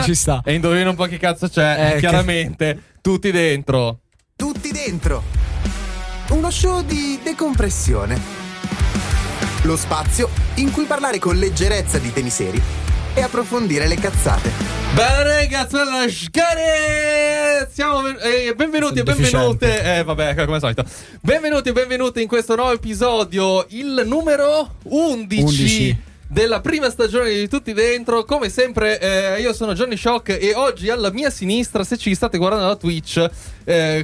ci sta. E indovina un po' che cazzo c'è. Chiaramente, tutti dentro. Tutti dentro. Uno show di decompressione. Lo spazio in cui parlare con leggerezza di temi seri e approfondire le cazzate. Bene ragazzi, benvenuti e benvenute. Vabbè, come al solito. Benvenuti e benvenute in questo nuovo episodio, il numero 11. Della prima stagione di Tutti Dentro. Come sempre io sono Johnny Shock e oggi alla mia sinistra, se ci state guardando da Twitch,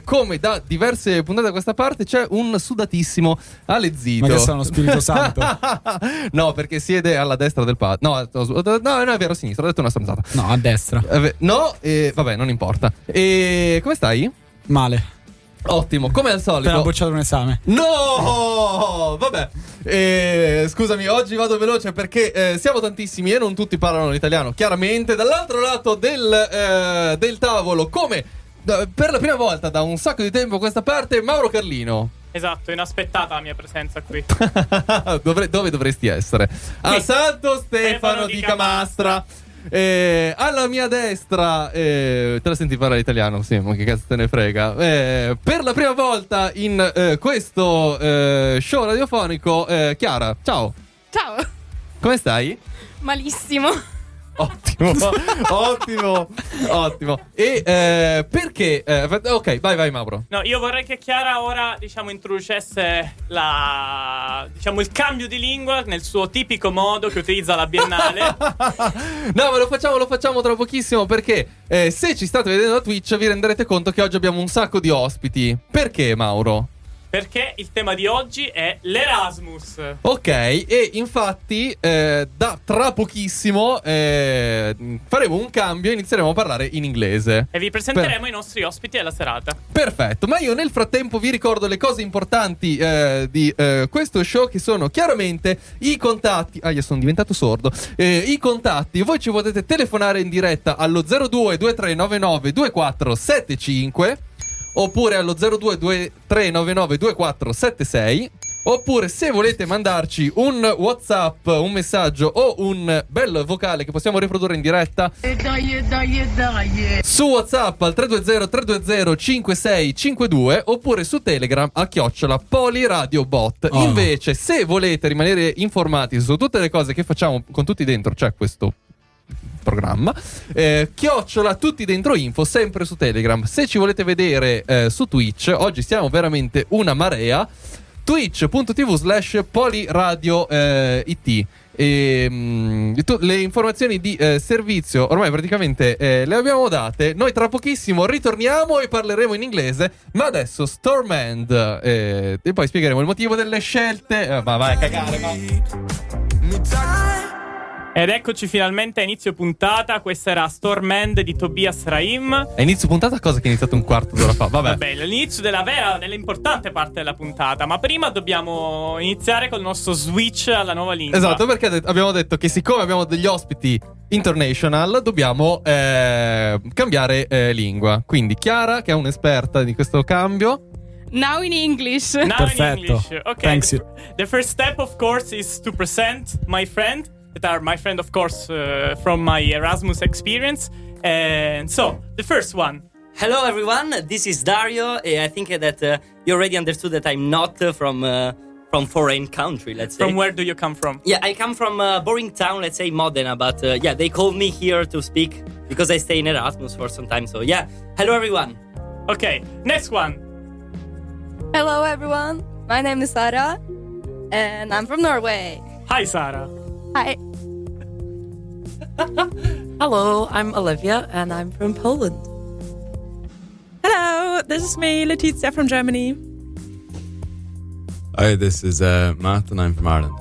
come da diverse puntate da questa parte, c'è un sudatissimo Ale Zito. Ma che sono Spirito Santo? No, perché siede alla destra del pad. No, è vero, a sinistra, ho detto una stronzata. No, a destra. Vabbè, non importa. E come stai? Male. Ottimo, come al solito. Appena bocciato un esame. No, vabbè. Scusami, oggi vado veloce perché siamo tantissimi e non tutti parlano l'italiano. Chiaramente, dall'altro lato del tavolo, come per la prima volta da un sacco di tempo a questa parte, Mauro Carlino. Esatto, inaspettata la mia presenza qui. Dove dovresti essere? A Santo Stefano di Camastra. Alla mia destra, te la senti parlare italiano? Sì, ma che cazzo te ne frega. Per la prima volta in questo show radiofonico, Chiara, ciao. Ciao. Come stai? Malissimo. Ottimo. E perché? Ok, vai Mauro. No, io vorrei che Chiara ora, introducesse il cambio di lingua nel suo tipico modo che utilizza la Biennale. No, ma lo facciamo tra pochissimo perché se ci state vedendo da Twitch vi renderete conto che oggi abbiamo un sacco di ospiti. Perché, Mauro? Perché il tema di oggi è l'Erasmus. Ok, e infatti tra pochissimo faremo un cambio e inizieremo a parlare in inglese. E vi presenteremo i nostri ospiti della serata. Perfetto, ma io nel frattempo vi ricordo le cose importanti di questo show, che sono chiaramente i contatti. Io sono diventato sordo. I contatti, voi ci potete telefonare in diretta allo 02 2399 2475 oppure allo 022399 2476, oppure se volete mandarci un WhatsApp, un messaggio o un bel vocale che possiamo riprodurre in diretta, dai su WhatsApp al 320 5652 oppure su Telegram a @poliradiobot. Invece, se volete rimanere informati su tutte le cose che facciamo con Tutti Dentro, c'è questo programma, @tutti dentro info, sempre su Telegram. Se ci volete vedere su Twitch, oggi siamo veramente una marea. twitch.tv/poliradio.it. Le informazioni di servizio ormai praticamente le abbiamo date. Noi tra pochissimo ritorniamo e parleremo in inglese, ma adesso Stormend, e poi spiegheremo il motivo delle scelte. Ma vai a cagare, va. Ed eccoci finalmente a inizio puntata. Questa era Stormend di Tobias Rahim. A inizio puntata, cosa che è iniziato un quarto d'ora fa. Vabbè, l'inizio dell'importante parte della puntata. Ma prima dobbiamo iniziare col nostro switch alla nuova lingua. Esatto, perché abbiamo detto che siccome abbiamo degli ospiti international, dobbiamo cambiare lingua. Quindi Chiara, che è un'esperta di questo cambio. Now in English. Perfetto. Okay. Thanks you. The first step, of course, is to present my friend. That are my friend, of course, from my Erasmus experience. And so, the first one. Hello, everyone. This is Dario. I think that you already understood that I'm not from foreign country, let's say. From where do you come from? Yeah, I come from a boring town, let's say Modena. But they called me here to speak because I stay in Erasmus for some time. So, yeah. Hello, everyone. Okay, next one. Hello, everyone. My name is Sara, and I'm from Norway. Hi, Sara. Hi. Hello, I'm Olivia and I'm from Poland. Hello, this is me, Letizia from Germany. Hi, this is Matt and I'm from Ireland.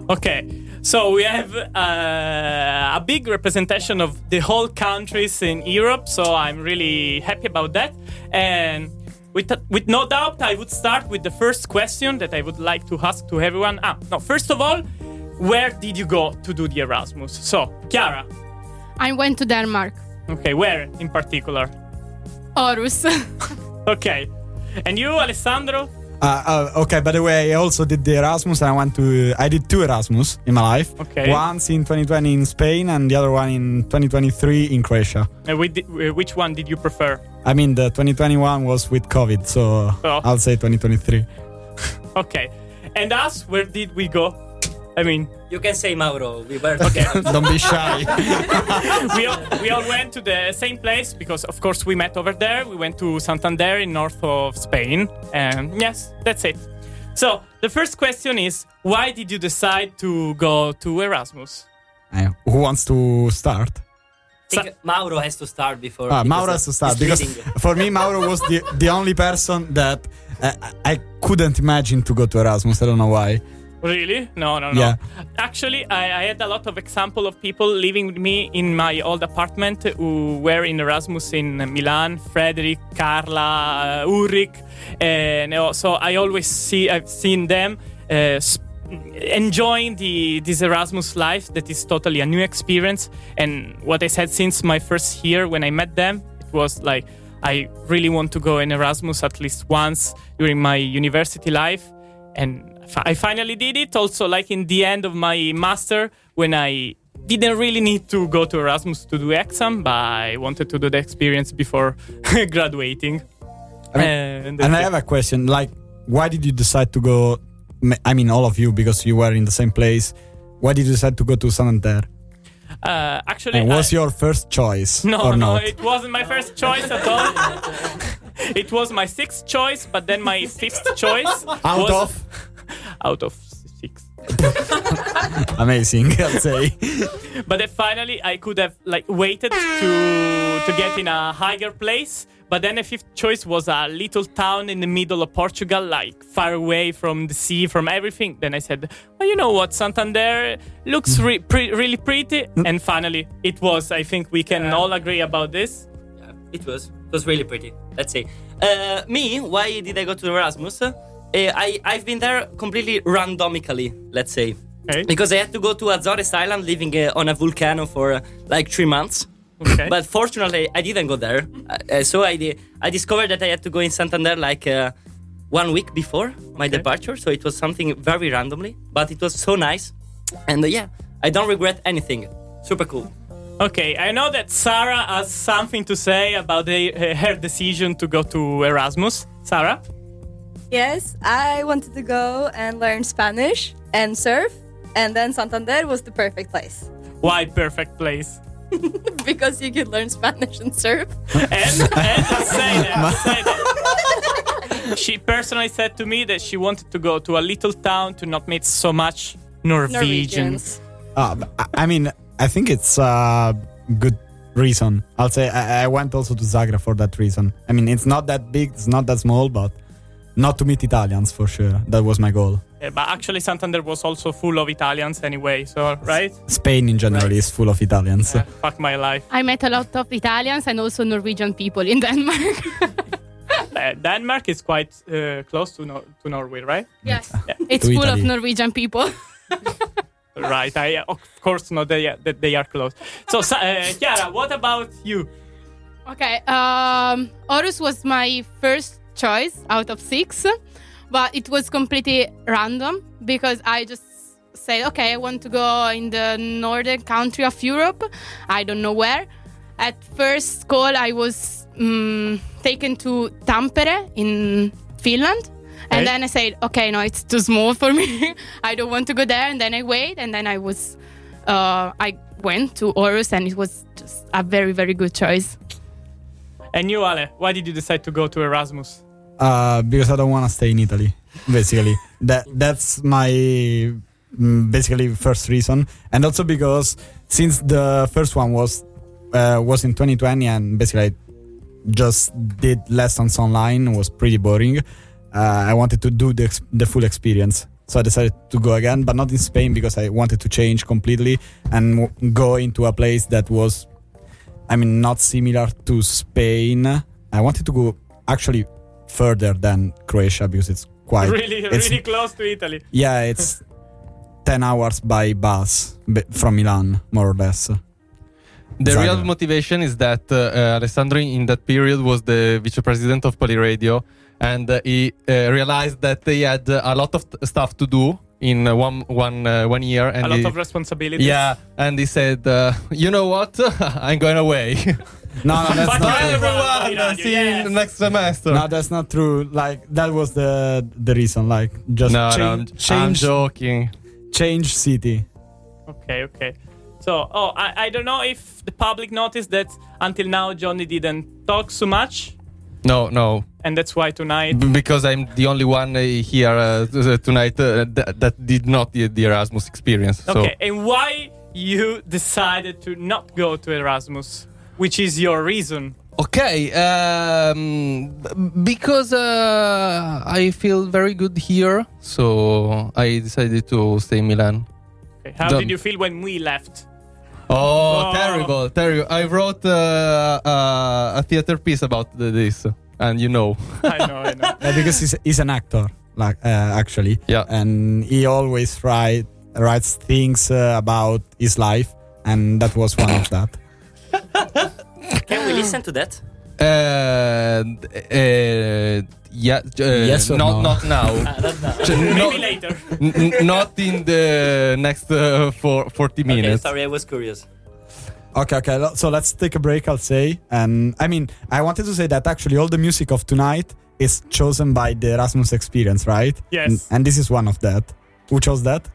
Okay, so we have a big representation of the whole countries in Europe, so I'm really happy about that. And with no doubt, I would start with the first question that I would like to ask to everyone. First of all, where did you go to do the Erasmus? So, Chiara. I went to Denmark. Okay, where in particular? Aarhus. Okay. And you, Alessandro? Okay, by the way, I also did the Erasmus. I did 2 Erasmus in my life. Okay. Once in 2020 in Spain and the other one in 2023 in Croatia. Which one did you prefer? I mean, the 2021 was with COVID, so I'll say 2023. Okay. And us, where did we go? I mean, You can say Mauro. We were okay. Don't be shy. we all went to the same place because, of course, we met over there. We went to Santander in north of Spain. And yes, that's it. So the first question is, why did you decide to go to Erasmus? Who wants to start? I think Mauro has to start before. Mauro has to start because for me, Mauro was the only person that I couldn't imagine to go to Erasmus. I don't know why. Really? No. Yeah. Actually, I had a lot of example of people living with me in my old apartment who were in Erasmus in Milan, Frederick, Carla, Ulrich, and so I always I've seen them enjoying this Erasmus life that is totally a new experience. And what I said since my first year when I met them, it was like, I really want to go in Erasmus at least once during my university life. And I finally did it also, like in the end of my master, when I didn't really need to go to Erasmus to do exam, but I wanted to do the experience before graduating. I have a question, like, why did you decide to go, I mean all of you, because you were in the same place, why did you decide to go to Santander? Actually, and was your first choice? No, not? It wasn't my first choice at all. It was my 6th choice, but then my 5th choice out of 6. Amazing, I'll say. But then finally, I could have waited to get in a higher place. But then a 5th choice was a little town in the middle of Portugal, like far away from the sea, from everything. Then I said, well, you know what, Santander looks really pretty. And finally, it was. I think we can all agree about this. Yeah, it was really pretty. Let's say. Me, why did I go to Erasmus? I've been there completely randomically, let's say. Okay. Because I had to go to Azores Island, living on a volcano for 3 months. Okay. But fortunately, I didn't go there. So I discovered that I had to go in Santander 1 week before my departure. So it was something very randomly, but it was so nice. And I don't regret anything. Super cool. Okay, I know that Sarah has something to say about her decision to go to Erasmus. Sarah? Yes, I wanted to go and learn Spanish and surf, and then Santander was the perfect place. Why perfect place? Because you could learn Spanish and surf. And say that. She personally said to me that she wanted to go to a little town to not meet so much Norwegians. I mean, I think it's a good reason. I'll say I went also to Zagreb for that reason. I mean, it's not that big, it's not that small, but not to meet Italians for sure. That was my goal. Yeah, but actually Santander was also full of Italians anyway, so, right? Spain in general is full of Italians. Fuck my life. I met a lot of Italians and also Norwegian people in Denmark. Denmark is quite close to Norway, right? Yes. Yeah. It's full of Norwegian people. Right, I of course know that they are close. So, Chiara, what about you? Okay, Aarhus was my first choice out of 6, but it was completely random because I just said, okay, I want to go in the northern country of Europe. I don't know where. At first call, I was taken to Tampere in Finland. And then I said, okay, no, it's too small for me. I don't want to go there. And then I wait. And then I went to Aarhus, and it was just a very, very good choice. And you, Ale, why did you decide to go to Erasmus? Because I don't want to stay in Italy, basically. That's my basically first reason. And also because since the first one was in 2020 and basically I just did lessons online, it was pretty boring. I wanted to do the full experience. So I decided to go again, but not in Spain because I wanted to change completely and go into a place that was, I mean, not similar to Spain. I wanted to go actually further than Croatia because it's quite... Really close to Italy. Yeah, it's 10 hours by bus from Milan, more or less. The Zagreb. real motivation is that Alessandro in that period was the vice president of Poliradio. and he realized that he had a lot of stuff to do in one year, and a lot of responsibilities. Yeah, and he said, "You know what? I'm going away." No, that's But not Bye, true. everyone. See you in the next semester. No, that's not true. Like that was the reason. Like just I'm change joking. change city. Okay. So, I don't know if the public noticed that until now Johnny didn't talk so much, No. and that's why tonight. Because I'm the only one here tonight that did not the Erasmus experience. Okay, and why you decided to not go to Erasmus? Which is your reason? Okay, because I feel very good here, so I decided to stay in Milan. Okay. How did you feel when we left? Oh, terrible. I wrote a theater piece about this, and you know. I know. Because he's an actor, like actually. Yeah. And he always writes things about his life, and that was one of that. Can we listen to that? Yeah. Yes or no? Not now. Maybe later. Not in the next 40 Okay, minutes. sorry, I was curious. Okay. So let's take a break, I'll say. And I mean, I wanted to say that actually all the music of tonight is chosen by the Erasmus experience, right? Yes. And this is one of that. Who chose that?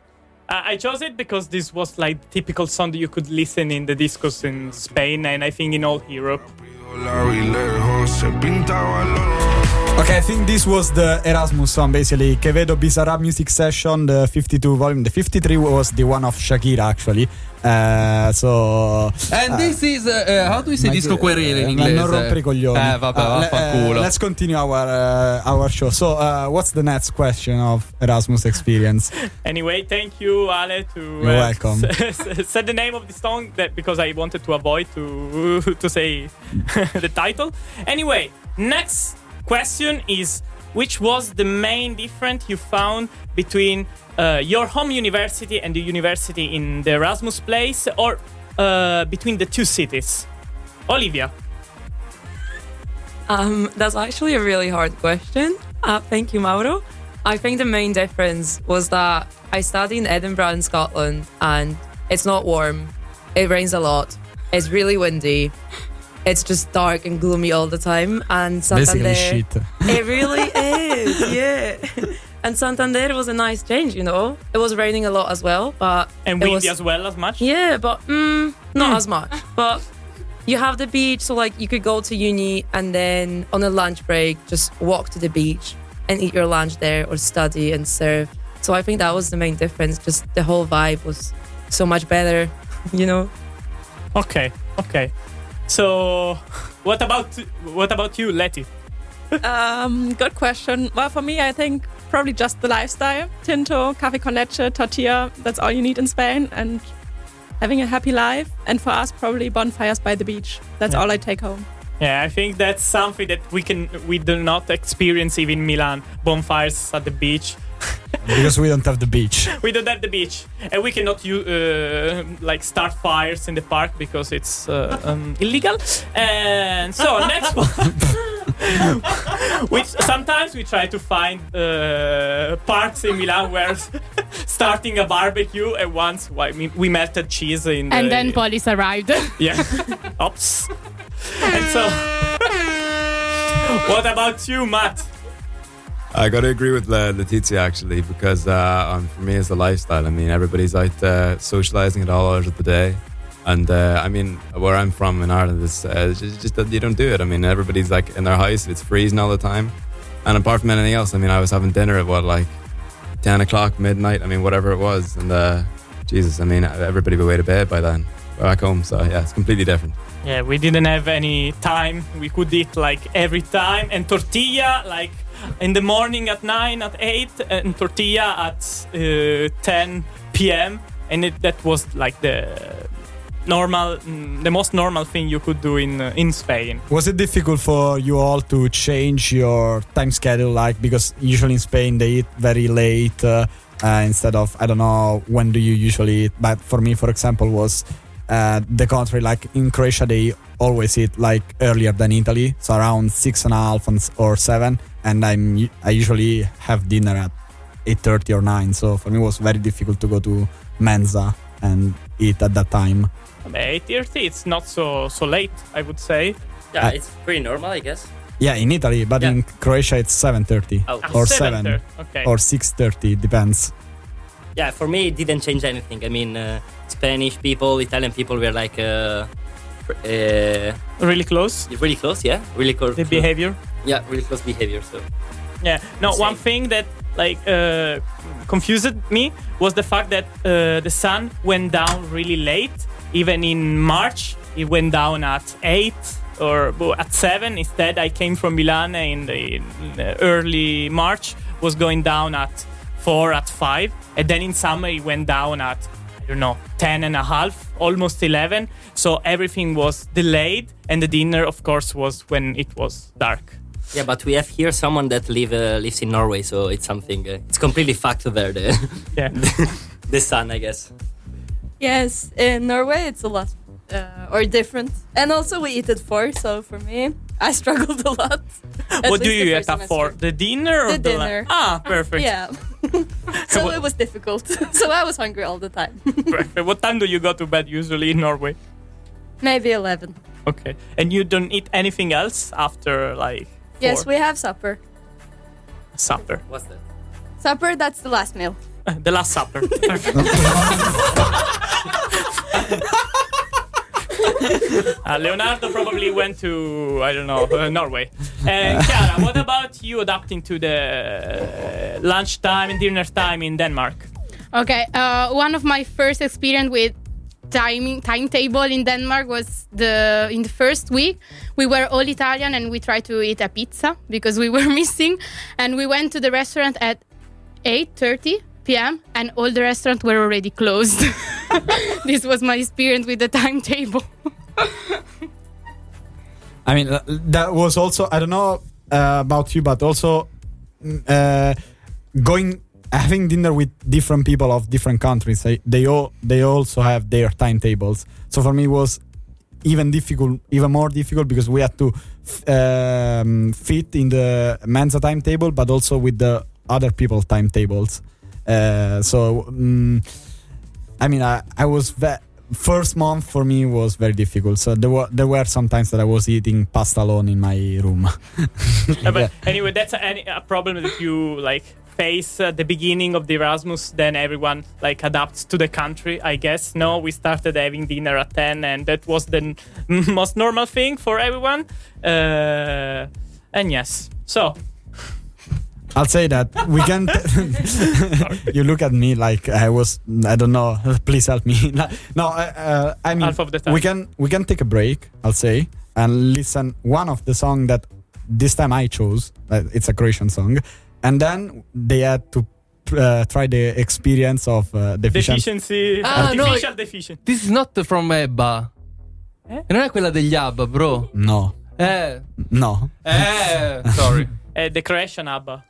I chose it because this was like typical song that you could listen in the discos in Spain and I think in all Europe. Okay, I think this was the Erasmus song, basically. Que vedo Bizarrap Music Session, the 52 volume. The 53 was the one of Shakira, actually. And this is how do we say disco querele in inglese? Non rompere i coglioni. Vabbè, vaffanculo. Let's continue our show. So, what's the next question of Erasmus experience? Anyway, thank you, Ale, to You're welcome. said the name of the song because I wanted to avoid to say the title. Anyway, next question is: which was the main difference you found between your home university and the university in the Erasmus place, or between the two cities? Olivia. That's actually a really hard question. Thank you, Mauro. I think the main difference was that I study in Edinburgh in Scotland, and it's not warm. It rains a lot. It's really windy. It's just dark and gloomy all the time. And Santander, basically shit. It really is, yeah. And Santander was a nice change, you know. It was raining a lot as well, but And it windy was, as well as much? yeah, but not as much. But you have the beach, so like you could go to uni and then on a lunch break just walk to the beach and eat your lunch there or study and surf. So I think that was the main difference. Just the whole vibe was so much better, you know. Okay. So, what about you, Letty? Good question. Well, for me, I think probably just the lifestyle. Tinto, café con leche, tortilla. That's all you need in Spain, and having a happy life. And for us, probably bonfires by the beach. That's all I take home. Yeah, I think that's something that we do not experience even in Milan. Bonfires at the beach. Because we don't have the beach. We don't have the beach, and we cannot like start fires in the park because it's illegal. And so next one, which sometimes we try to find parks in Milan where starting a barbecue, and once we melted cheese in. And then police arrived. Yeah. Oops. And so, what about you, Matt? I got to agree with Letizia actually, because for me it's the lifestyle. I mean, everybody's out socializing at all hours of the day, and I mean, where I'm from in Ireland, it's just that you don't do it. I mean, everybody's like in their house, it's freezing all the time, and apart from anything else, I mean, I was having dinner at like 10 o'clock, midnight. I mean, whatever it was, and Jesus, I mean, everybody would be way to bed by then. We're back home, so yeah, it's completely different. Yeah, we didn't have any time. We could eat like every time, and tortilla like in the morning at 9, at 8, and tortilla at 10 p.m. And that was like the most normal thing you could do in Spain. Was it difficult for you all to change your time schedule? Like, because usually in Spain they eat very late instead of, I don't know, when do you usually eat? But for me, for example, was the country, like in Croatia, they always eat like earlier than Italy, so around 6:30 or 7. and I usually have dinner at 8:30 or 9. So for me, it was very difficult to go to mensa and eat at that time. 8:30, it's not so late, I would say. Yeah, it's pretty normal, I guess. Yeah, in Italy, but in Croatia it's 7:30 or 7 okay. or 6:30, depends. Yeah, for me it didn't change anything. I mean, Spanish people, Italian people were like really close. Really close, yeah. Really close. The behavior. Yeah, really close behavior. So. Yeah. No, Same. one thing that like confused me was the fact that the sun went down really late. Even in March, it went down at 8 or at 7. Instead, I came from Milan in the early March, was going down at 4, at 5. And then in summer, it went down at, 10 and a half, almost 11. So everything was delayed. And the dinner, of course, was when it was dark. Yeah, but we have here someone that lives in Norway, so it's something. It's completely fucked there. The sun, I guess. Yes, in Norway it's a lot or different. And also we eat at 4, so for me, I struggled a lot. What do you eat at 4? The dinner or the dinner? Perfect. Yeah. So it was difficult. So I was hungry all the time. Perfect. What time do you go to bed usually in Norway? Maybe 11. Okay. And you don't eat anything else after like 4? Yes, we have supper. Supper. What's that? Supper, that's the last meal. The last supper. Leonardo probably went to, Norway. And Chiara, what about you adapting to the lunchtime and dinner time in Denmark? Okay, one of my first experience with timetable in Denmark was in the first week. We were all Italian and we tried to eat a pizza because we were missing. And we went to the restaurant at 8:30 p.m. and all the restaurants were already closed. This was my experience with the timetable. I mean, that was also, I don't know about you, but also having dinner with different people of different countries. They also have their timetables. So for me, it was even more difficult because we had to fit in the Mensa timetable, but also with the other people's timetables. I was first month for me was very difficult. So there were some times that I was eating pasta alone in my room. But anyway, that's a problem that you face at the beginning of the Erasmus. Then everyone adapts to the country, I guess. No, we started having dinner at 10, and that was the most normal thing for everyone. And yes, so. I'll say that we can. You look at me like I don't know. Please help me. No, I mean, half of the time. we can take a break. I'll say and listen one of the song that this time I chose. It's a Croatian song, and then they had to try the experience of deficiency. Artificial deficiency. This is not from Ebba. Non è quella degli ABBA, bro. No. No. Sorry. The Croatian ABBA.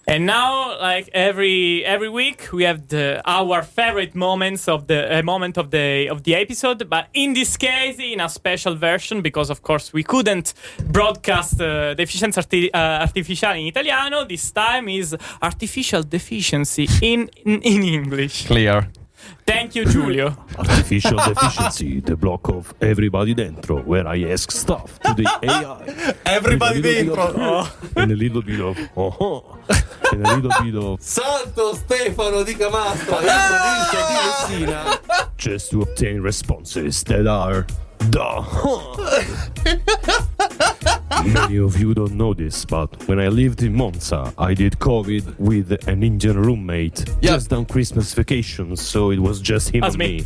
And now, every week, we have our favorite moments of the moment of the episode. But in this case, in a special version, because of course we couldn't broadcast deficienza artificiale in Italiano. This time is artificial deficiency in English. Clear. Thank you, Giulio. Artificial deficiency, the block of everybody dentro, where I ask stuff to the AI. Everybody dentro. And a little bit of and a little bit of Santo Stefano di Camastra in provincia di Messina. Just to obtain responses that are Many of you don't know this, but when I lived in Monza, I did COVID with an Indian roommate just on Christmas vacation, so it was just him and me.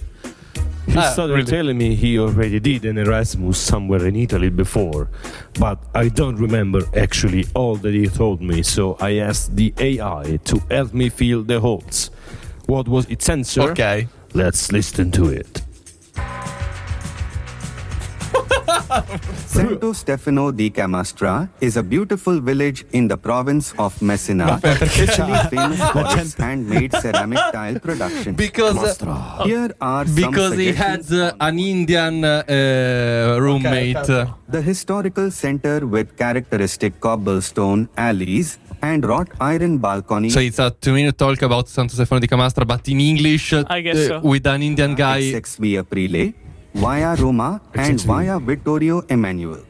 He started telling me he already did an Erasmus somewhere in Italy before, but I don't remember actually all that he told me, so I asked the AI to help me fill the holes. What was its answer? Okay. Let's listen to it. Santo Stefano di Camastra is a beautiful village in the province of Messina, especially famous for its handmade ceramic tile production. Because Here are some because he suggestions had an Indian roommate. The historical center with characteristic cobblestone alleys and wrought iron balcony. So it's a 2-minute talk about Santo Stefano di Camastra, but in English, I guess so. with an Indian guy. Essex via Aprile, via Roma, and via Vittorio Emanuele.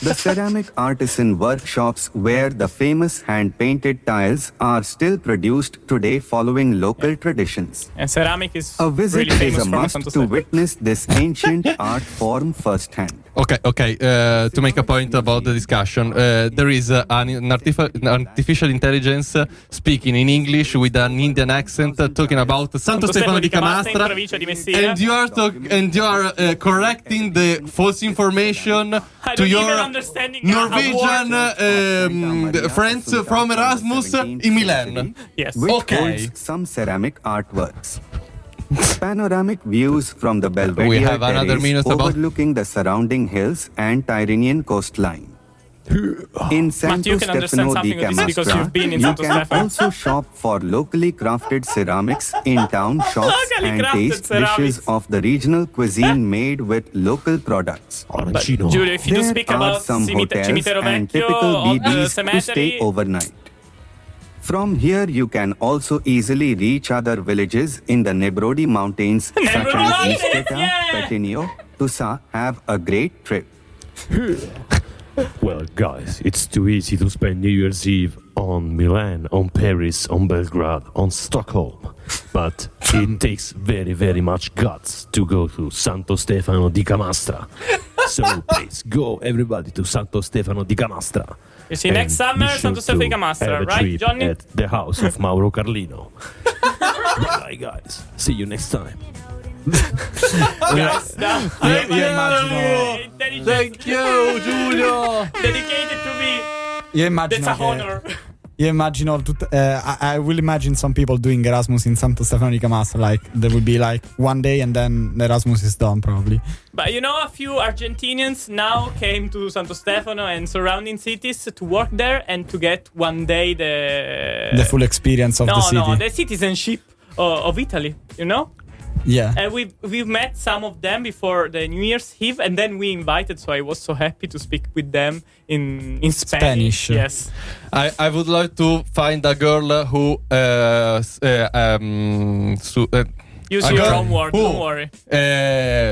The ceramic artisan workshops where the famous hand-painted tiles are still produced today following local traditions. And ceramic is A visit really famous is a from must Santo to Stefano. witness this ancient art form firsthand. Okay. To make a point about the discussion, there is an artificial intelligence speaking in English with an Indian accent talking about Santo Stefano di in Camastra, provincia di Messina. and you are correcting the false information I to don't even your understanding Norwegian friends from Erasmus in Milan. Yes. Which Okay. holds some ceramic artworks. Panoramic views from the Belvedere We have another terrace minute about- overlooking the surrounding hills and Tyrrhenian coastline. In Santo you can understand Stefano di something of this because Camastra, you've been in you Santo can Stefano. also shop for locally crafted ceramics in town shops Locally and crafted taste ceramics. dishes of the regional cuisine made with local products. But Giulio, if you do There speak are about some hotels Cimitero and Vecchio typical of the BDs to stay cemetery, overnight. From here, you can also easily reach other villages in the Nebrodi Mountains such as Mountains, Ispeta, yeah! Petinio, Tusa. Have a great trip. Well, guys, it's too easy to spend New Year's Eve on Milan, on Paris, on Belgrade, on Stockholm. But it takes very, very much guts to go to Santo Stefano di Camastra. So please go, everybody, to Santo Stefano di Camastra. you see next And summer be sure Santo Stefano di to Camastra, have a right, trip Johnny? at the house of Mauro Carlino. Bye, guys. See you next time. Guys, now Thank you, Giulio. dedicated to me. Io immagino That's a che- honor. Io immagino I will imagine some people doing Erasmus in Santo Stefano di Camastra. Like there will be like one day and then the Erasmus is done probably. But you know, a few Argentinians now came to Santo Stefano and surrounding cities to work there and to get one day The full experience of the city. No, the citizenship of Italy, you know? Yeah. And we've met some of them before the New Year's Eve, and then we invited. So I was so happy to speak with them in Spanish. Yes. I would like to find a girl who Use a your girl homework. who, Don't worry.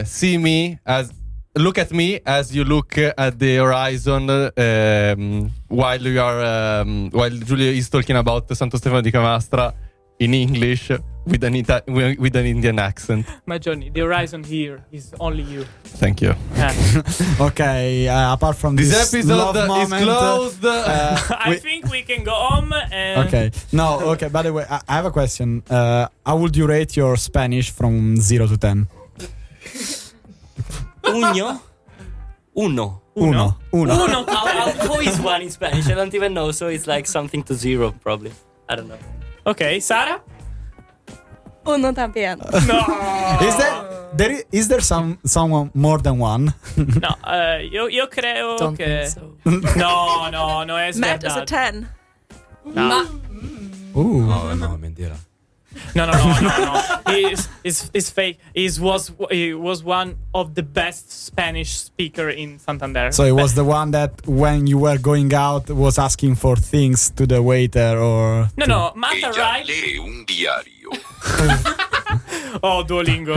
see me as look at me as you look at the horizon while you are while Giulio is talking about Santo Stefano di Camastra in English with an Indian accent. My Johnny, the horizon here is only you. Thank you. Yeah. Okay, apart from This this episode love is moment, closed. I think we can go home. And Okay. No, okay, by the way, I have a question. How would you rate your Spanish from 0 to 10? Uno. Uno. How is one in Spanish? I don't even know. So it's like something to 0, probably. I don't know. Okay, Sara? Uno también. No. Is there someone more than one? No, io creo Don't che... think so. No, es Matt is a verdad. 10. No. Ooh. No, mentira. No. He's fake. He was one of the best Spanish speaker in Santander. So it was the one that when you were going out was asking for things to the waiter or... No, Matt arrived... un diario. Oh, Duolingo.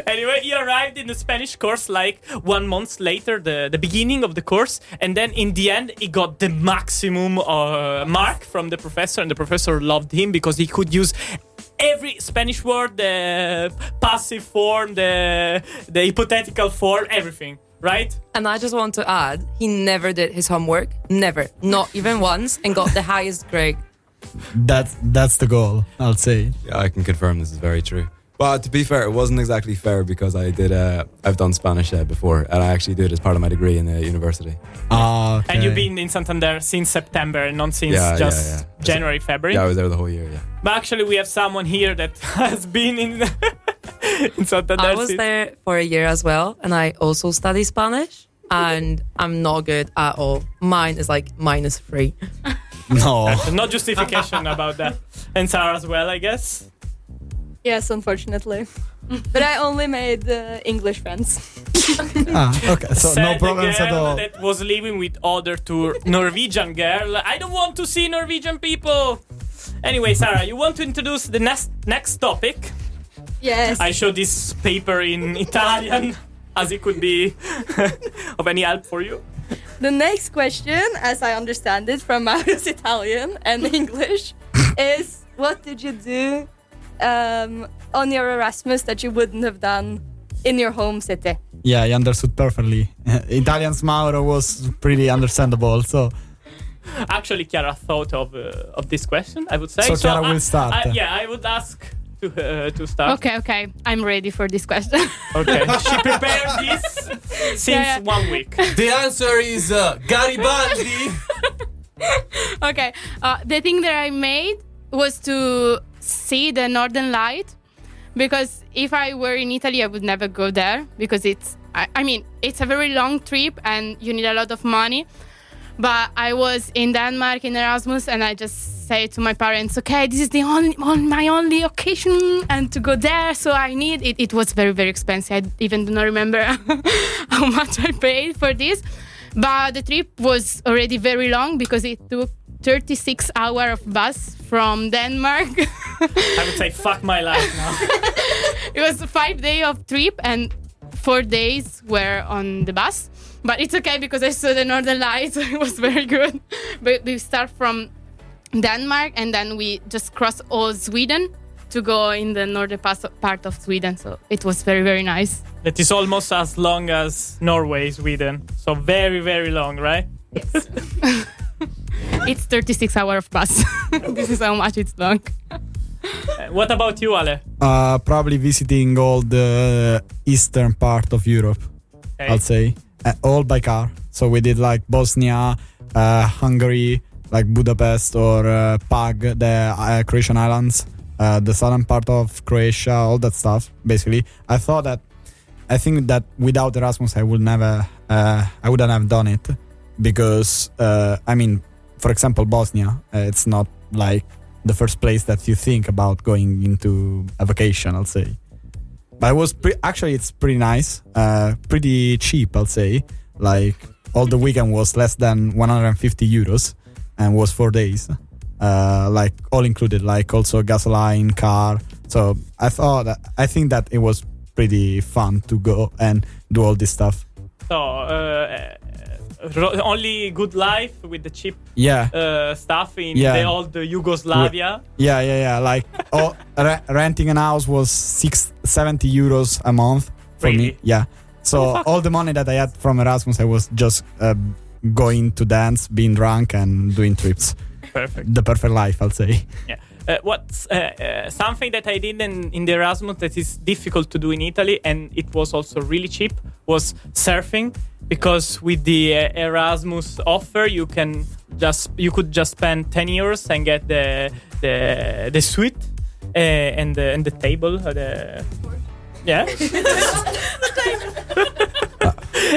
Anyway, he arrived in the Spanish course like 1 month later, the beginning of the course, and then in the end he got the maximum mark from the professor, and the professor loved him because he could use every Spanish word, the passive form, the hypothetical form, everything, right? And I just want to add, he never did his homework. Never. Not even once. And got the highest grade. That's the goal, I'll say. Yeah, I can confirm this is very true. But to be fair, it wasn't exactly fair because I've done Spanish before, and I actually did it as part of my degree in the university. Ah, okay. And you've been in Santander since September, not since Yeah. January, February. Yeah, I was there the whole year, yeah. But actually, we have someone here that has been in in Santander. I was there for a year as well, and I also study Spanish, and I'm not good at all. Mine is like -3. No. No justification about that. And Sarah as well, I guess. Yes, unfortunately. But I only made English friends. Okay, so Said no the problems at girl all. that was living with other two Norwegian girl. I don't want to see Norwegian people. Anyway, Sarah, you want to introduce the next topic? Yes. I show this paper in Italian, as it could be of any help for you. The next question, as I understand it from Mauro's Italian and English, is what did you do on your Erasmus that you wouldn't have done in your home city? Yeah, I understood perfectly. Italian's Mauro was pretty understandable, so... Actually, Chiara thought of this question, I would say. So Chiara will start. I would ask to start. Okay. I'm ready for this question. Okay. She prepared this since 1 week. The answer is Garibaldi. Okay. The thing that I made was to see the Northern Light, because if I were in Italy, I would never go there because it's a very long trip and you need a lot of money. But I was in Denmark in Erasmus, and I just say to my parents, okay, this is my only occasion and to go there, so I need it. It was very, very expensive. I even do not remember how much I paid for this. But the trip was already very long because it took 36 hours of bus from Denmark. I would say, fuck my life now. It was a 5 day of trip and 4 days were on the bus. But it's okay because I saw the Northern Lights. It was very good. But we start from Denmark and then we just cross all Sweden to go in the northern part of Sweden. So it was very, very nice. That is almost as long as Norway, Sweden. So very, very long, right? Yes. It's 36 hours of bus. This is how much it's long. What about you, Ale? Probably visiting all the eastern part of Europe, Okay. I'll say. All by car. So we did like Bosnia, Hungary, like Budapest or Pag, the Croatian islands, the southern part of Croatia, all that stuff. Basically, I think that without Erasmus, I wouldn't have done it because for example, Bosnia, it's not like the first place that you think about going into a vacation, I'll say. But it was actually it's pretty nice, pretty cheap, I'll say. Like all the weekend was less than 150 euros and was 4 days, like all included, like also gasoline, car. So I think that it was pretty fun to go and do all this stuff. So only good life with the cheap stuff in the old Yugoslavia. Yeah. Like renting an house was 70 euros a month for Really? me. Yeah. So all the money that I had from Erasmus, I was just going to dance, being drunk, and doing trips. Perfect. The perfect life, I'll say. Yeah. What's something that I did in the Erasmus that is difficult to do in Italy, and it was also really cheap, was surfing. Because with the Erasmus offer, you could just spend 10 euros and get the suite and the table.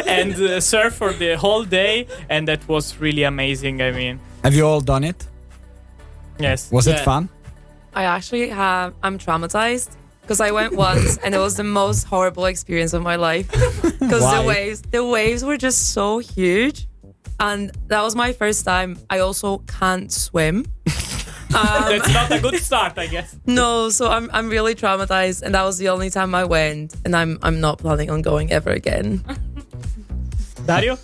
And surf for the whole day, and that was really amazing. I mean, have you all done it? Yes. Was it fun? I actually have. I'm traumatized because I went once and it was the most horrible experience of my life. Because the waves were just so huge, and that was my first time. I also can't swim. That's not a good start, I guess. No, so I'm really traumatized, and that was the only time I went, and I'm not planning on going ever again. Dario?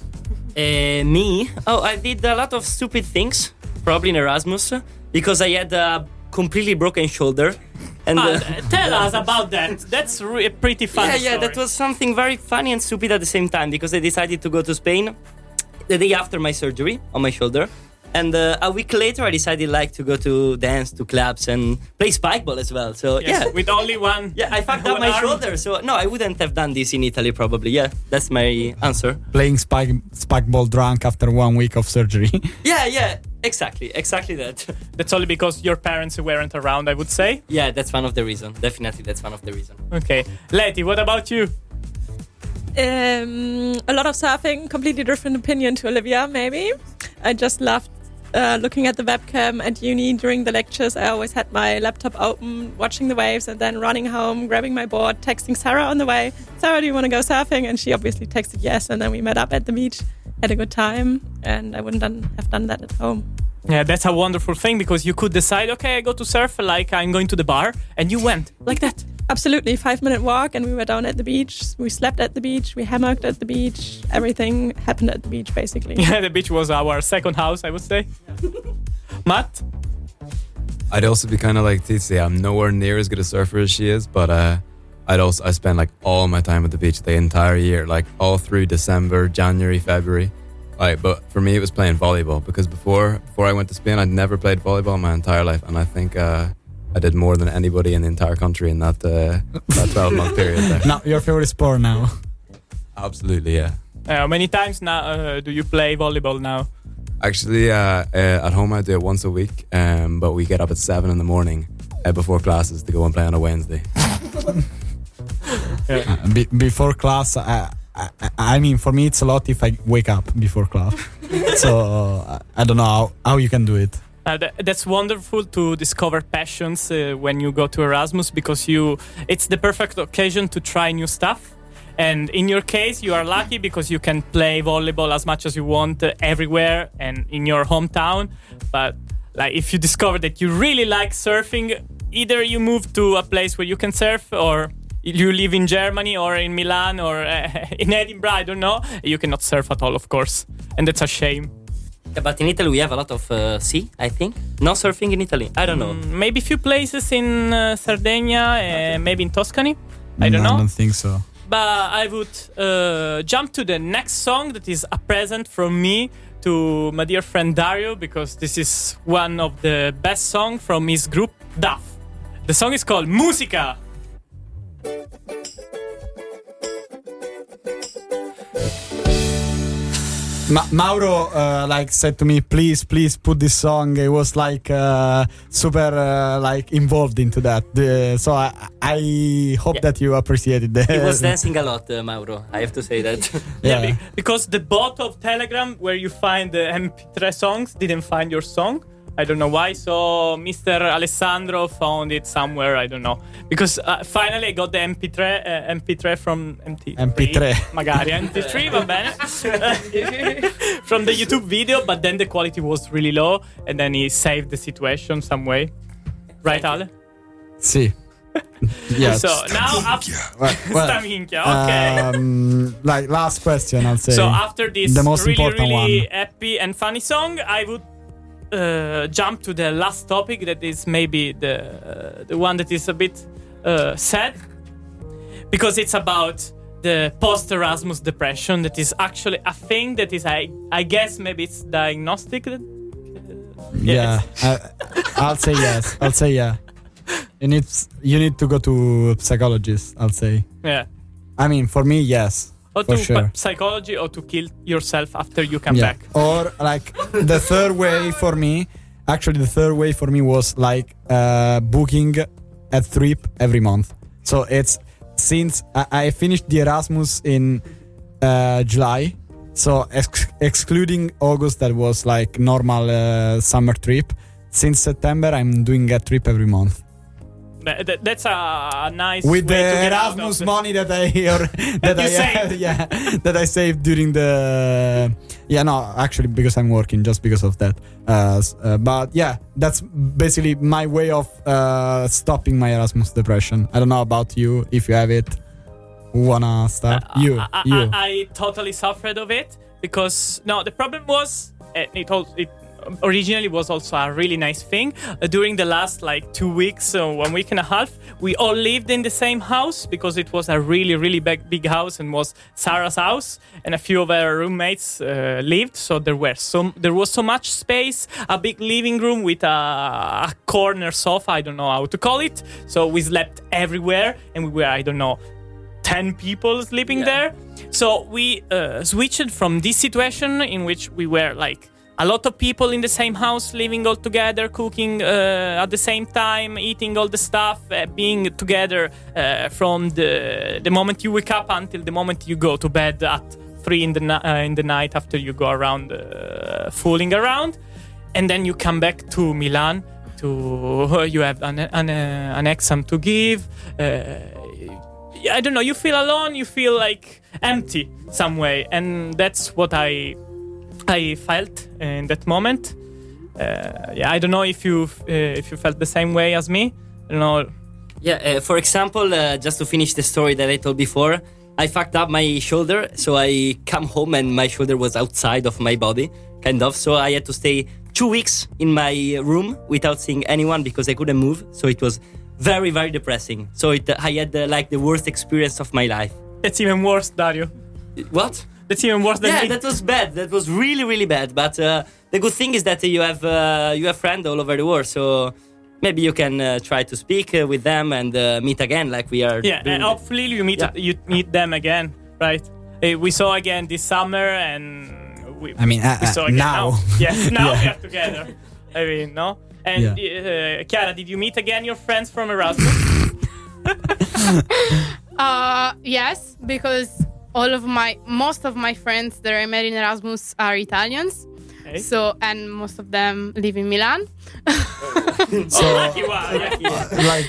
Me? Oh, I did a lot of stupid things, probably in Erasmus, because I had a completely broken shoulder. And tell us about that. That's a pretty funny story. That was something very funny and stupid at the same time, because I decided to go to Spain the day after my surgery on my shoulder. And a week later, I decided like to go to dance, to clubs, and play spikeball as well. So Yes, with only one. yeah, I fucked up one my arm. shoulder. So no, I wouldn't have done this in Italy probably. Yeah, that's my answer. Playing spike ball drunk after 1 week of surgery. Yeah, exactly that. That's only because your parents weren't around, I would say. Yeah, that's one of the reasons. Definitely, that's one of the reasons. Okay. Leti, what about you? A lot of surfing, completely different opinion to Olivia, maybe. I just loved looking at the webcam at uni during the lectures. I always had my laptop open, watching the waves, and then running home, grabbing my board, texting Sarah on the way. Sarah, do you want to go surfing? And she obviously texted yes, and then we met up at the beach, had a good time, and I wouldn't have done that at home. Yeah, that's a wonderful thing because you could decide, okay, I go to surf like I'm going to the bar, and you went like that. Absolutely, 5-minute walk, and we were down at the beach. We slept at the beach, we hammocked at the beach. Everything happened at the beach, basically. Yeah, the beach was our second house, I would say. Matt? I'd also be kind of like Tizia. I'm nowhere near as good a surfer as she is, but I spend like all my time at the beach the entire year, like all through December, January, February. Like, but for me, it was playing volleyball because before I went to Spain, I'd never played volleyball my entire life, and I think I did more than anybody in the entire country in that 12-month period there. Now, your favorite sport now? Absolutely, yeah. How many times now do you play volleyball now? Actually, at home I do it once a week, but we get up at 7 in the morning before classes to go and play on a Wednesday. Before class, I mean, for me it's a lot if I wake up before class. So I don't know how you can do it. That's wonderful to discover passions when you go to Erasmus because it's the perfect occasion to try new stuff. And in your case, you are lucky because you can play volleyball as much as you want everywhere and in your hometown. But like, if you discover that you really like surfing, either you move to a place where you can surf, or you live in Germany or in Milan or in Edinburgh, I don't know. You cannot surf at all, of course. And that's a shame. Yeah, but in Italy we have a lot of sea, I think. No surfing in Italy. I don't know. Maybe a few places in Sardinia, maybe in Tuscany. I don't know. I don't think so. But I would jump to the next song that is a present from me to my dear friend Dario, because this is one of the best songs from his group, Duff. The song is called Musica. Mauro like said to me, please put this song. It was like super like involved into that. So I hope that you appreciated that. He was dancing a lot, Mauro. I have to say that. Yeah, because the bot of Telegram where you find the MP3 songs didn't find your song. I don't know why. So Mr. Alessandro found it somewhere. I don't know. Because finally I got the MP3 from MP3. Magari MP3, va bene. From the YouTube video, but then the quality was really low, and then he saved the situation some way. Right, Ale? Sì. Yes. So now after sta minchia, okay. Like last question, I'll say. So after this the most really important one. happy and funny song, I would jump to the last topic that is maybe the one that is a bit sad, because it's about the post-Erasmus depression. That is actually a thing that is, I guess maybe it's diagnostic. Yeah, I'll say yes. I'll say yeah. You need to go to psychologist, I'll say. Yeah. I mean, for me, yes. Or for to sure. psychology, or to kill yourself after you come Yeah. back. Or like the third way for me, actually the third way for me was like booking a trip every month. So it's since I finished the Erasmus in July, so excluding August, that was like normal summer trip. Since September, I'm doing a trip every month. That's a nice With way the to get out of Erasmus the- money that that I saved during the actually because I'm working, just because of that. But yeah, that's basically my way of stopping my Erasmus depression. I don't know about you, if you have it. Who wanna start? You. I totally suffered of it, because the problem was it originally was also a really nice thing. During the last like 2 weeks, 1 week and a half, we all lived in the same house because it was a really big house and was Sarah's house, and a few of our roommates lived. So there was so much space, a big living room with a corner sofa. I don't know how to call it. So we slept everywhere, and we were 10 people sleeping there. So we switched from this situation in which we were like a lot of people in the same house, living all together, cooking at the same time, eating all the stuff, being together from the moment you wake up until the moment you go to bed at 3 in the night after you go around fooling around. And then you come back to Milan you have an exam to give. I don't know, you feel alone, you feel like empty some way, and that's what I felt in that moment. I don't know if you felt the same way as me. I don't know. For example, just to finish the story that I told before, I fucked up my shoulder, so I come home and my shoulder was outside of my body, kind of. So I had to stay 2 weeks in my room without seeing anyone because I couldn't move. So it was very, very depressing. So I had like the worst experience of my life. That's even worse, Dario. What? That's even worse than me. That was bad. That was really, really bad. But the good thing is that you have friends all over the world. So maybe you can try to speak with them and meet again, like we are. Yeah, and hopefully you meet them again, right? We saw again this summer, and we saw again now. Yes, now we are together. I mean, no. And Chiara, did you meet again your friends from Erasmus? Yes, because most of my friends that I met in Erasmus are Italians. Okay. So, and most of them live in Milan. Lucky one.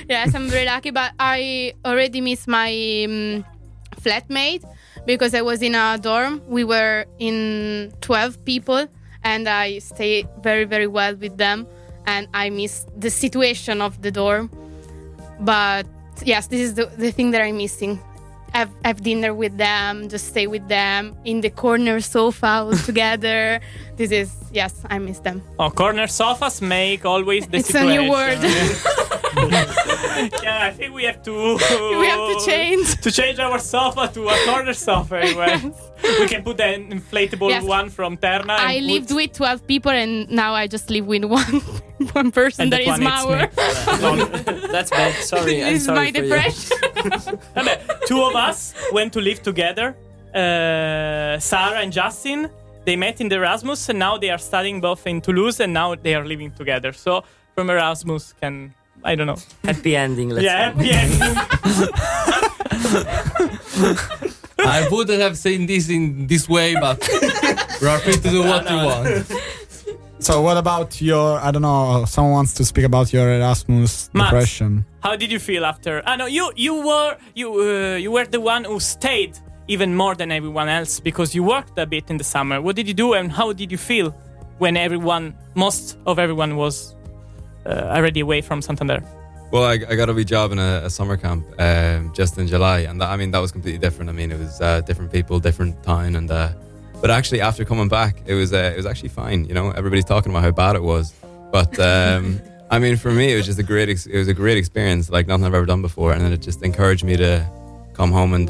Yes, I'm very lucky, but I already miss my flatmate because I was in a dorm. We were in 12 people, and I stayed very, very well with them. And I miss the situation of the dorm. But yes, this is the thing that I'm missing. Have dinner with them, just stay with them in the corner sofa all together. I miss them. Oh, corner sofas make always the it's situation. It's a new word. I think we have to change our sofa to a corner sofa anyway. We can put an inflatable one from Terna. I lived with 12 people, and now I just live with one person. And that is Mauro. That's bad. Sorry, this is my depression. Two of us went to live together. Sarah and Justin. They met in the Erasmus, and now they are studying both in Toulouse, and now they are living together. So from Erasmus I don't know. Happy ending, let's say. Happy ending. I wouldn't have seen this in this way, but we are free to do what we want. So what about your, I don't know, someone wants to speak about your Erasmus depression. How did you feel after? No, you were the one who stayed even more than everyone else because you worked a bit in the summer. What did you do, and how did you feel when most of everyone was already away from Santander? Well, I got a wee job in a summer camp just in July, and that was completely different. I mean, it was different people, different town, and but actually after coming back, it was actually fine. You know, everybody's talking about how bad it was, but I mean, for me, it was just a great experience, like nothing I've ever done before, and it just encouraged me to come home and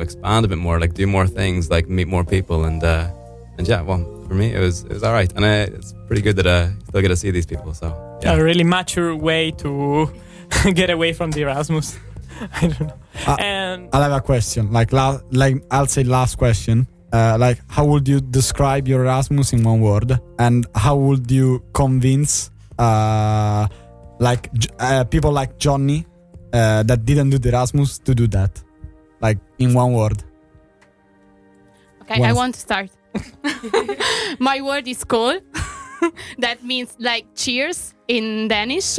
expand a bit more, like do more things, like meet more people, and for me it was all right, and it's pretty good that I still get to see these people. So a really mature way to get away from the Erasmus. I don't know. And I'll have a question. I'll say last question. How would you describe your Erasmus in one word, and how would you convince people like Johnny that didn't do the Erasmus to do that, like in one word? Okay, I want to start. My word is skål. That means like cheers in Danish,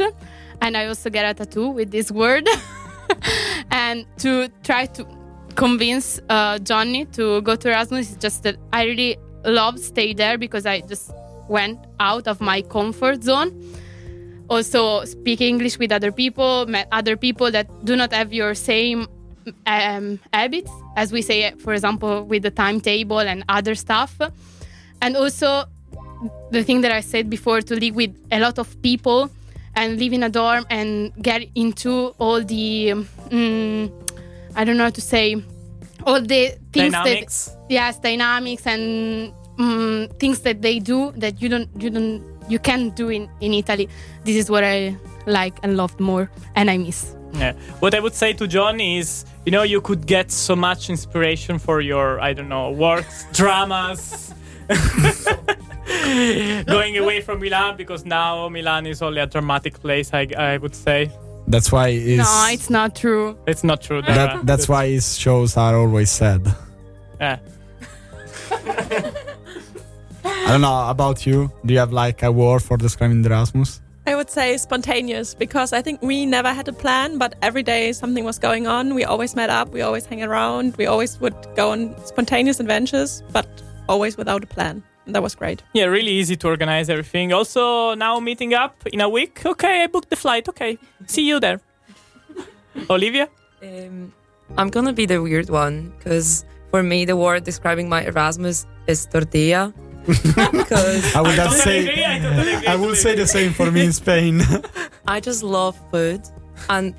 and I also get a tattoo with this word. And to try to convince Johnny to go to Erasmus is just that I really love stay there because I just went out of my comfort zone. Also speak English with other people, met other people that do not have your same habits, as we say, for example, with the timetable and other stuff. And also the thing that I said before, to live with a lot of people and live in a dorm and get into all the I don't know how to say, all the things Dynamics. dynamics and things that they do that you can't do in Italy. This is what I like and loved more, and I miss. Yeah. What I would say to John is, you know, you could get so much inspiration for your, I don't know, works, dramas, going away from Milan, because now Milan is only a dramatic place, I would say. That's why No, it's not true. It's not true. that's why his shows are always sad. Yeah. I don't know about you. Do you have like a word for describing the Erasmus? I would say spontaneous, because I think we never had a plan, but every day something was going on. We always met up, we always hang around, we always would go on spontaneous adventures, but always without a plan. And that was great. Yeah, really easy to organize everything. Also, now meeting up in a week. Okay, I booked the flight. Okay, see you there. Olivia? I'm gonna be the weird one, because for me the word describing my Erasmus is tortilla. Because I would say the same for me in Spain. I just love food, and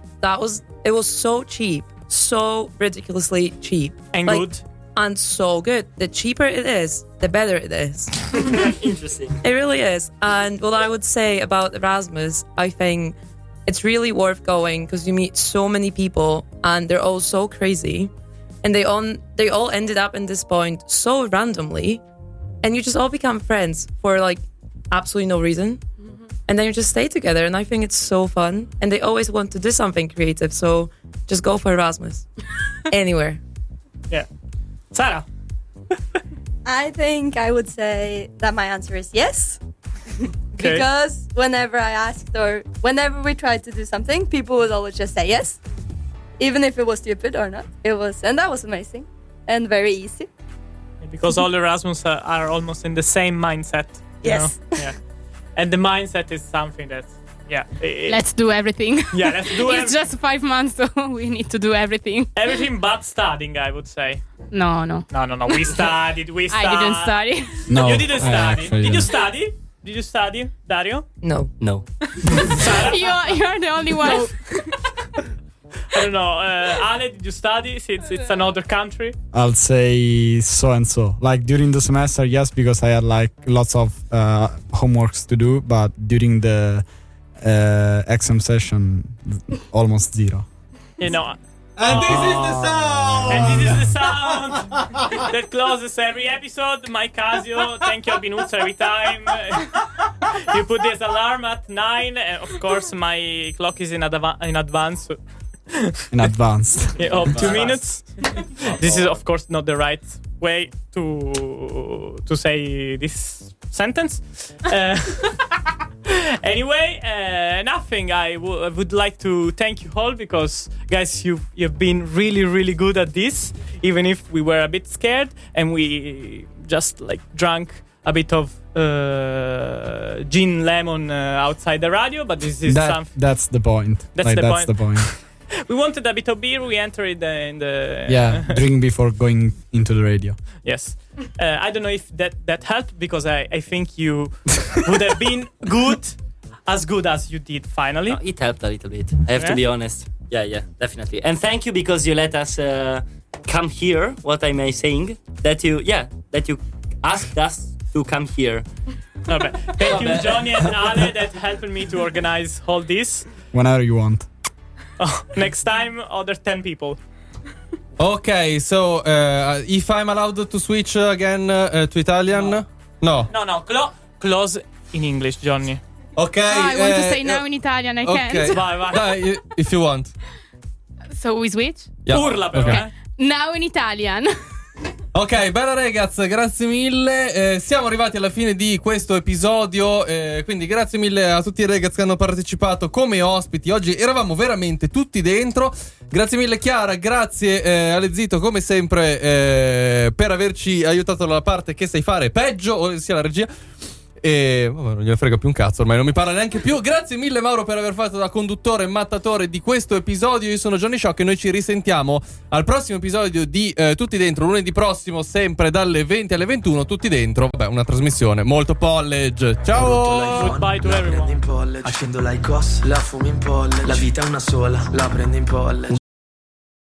it was so cheap, so ridiculously cheap, and like, good, and so good. The cheaper it is, the better it is. Interesting. It really is. And what I would say about Erasmus, I think it's really worth going, because you meet so many people and they're all so crazy, and they all ended up in this point so randomly, and you just all become friends for like absolutely no reason. And then you just stay together, and I think it's so fun. And they always want to do something creative, so just go for Erasmus. Anywhere. Yeah. Sarah? I think I would say that my answer is yes. Okay. Because whenever I asked or whenever we tried to do something, people would always just say yes. Even if it was stupid or not. And that was amazing. And very easy. Because all Erasmus are almost in the same mindset. Yes. Yeah. And the mindset is something that, Let's do everything. Yeah, let's do It's just 5 months, so we need to do everything. everything but studying, I would say. No. No. We studied. I didn't study. No, You didn't study. actually Did you didn't. study? Did you study, Dario? No. You're the only one. I don't know. Ale, did you study since it's another country? I'll say so and so. Like during the semester, yes, because I had like lots of homeworks to do, but during the exam session, almost zero. You know. And this is the sound! And this is the sound that closes every episode. My Casio, thank you, Albinuzza, every time. You put this alarm at 9, and of course my clock is in advance. In advance. Of 2 minutes. This is of course not the right way to say this sentence. Anyway, nothing. I would like to thank you all, because guys, you've been really, really good at this, even if we were a bit scared and we just like drank a bit of gin lemon outside the radio. But this is something. That's the point. That's the point. We wanted a bit of beer. We entered in the drink before going into the radio. Yes. I don't know if that helped, because I think you would have been as good as you did finally. No, it helped a little bit. I have to be honest. Yeah, definitely. And thank you, because you let us come here. What am I saying? That you asked us to come here. Okay. Thank you, Johnny and Ale, that helped me to organize all this. Whenever you want. Next time, other 10 people. Okay, so if I'm allowed to switch again to Italian? No. Close in English, Johnny. Okay. I want to say now in Italian, I can't. Okay. Vai. If you want. So we switch? Yeah. Urla però, Okay. Now in Italian. Ok, bella regaz, grazie mille. Siamo arrivati alla fine di questo episodio, quindi grazie mille a tutti i ragazzi che hanno partecipato come ospiti. Oggi eravamo veramente tutti dentro. Grazie mille Chiara, grazie alle Zito come sempre per averci aiutato nella parte che sai fare peggio, ossia la regia. E vabbè, non gliene frega più un cazzo, ormai non mi parla neanche più. Grazie mille Mauro per aver fatto da conduttore e mattatore di questo episodio. Io sono Johnny Shock e noi ci risentiamo al prossimo episodio di Tutti Dentro, lunedì prossimo, sempre dalle 20 alle 21. Tutti Dentro, vabbè, una trasmissione molto college. Ciao, goodbye to everyone. Accendo l'IQOS, la fumo in polle. La vita è una sola, la prendo in polle.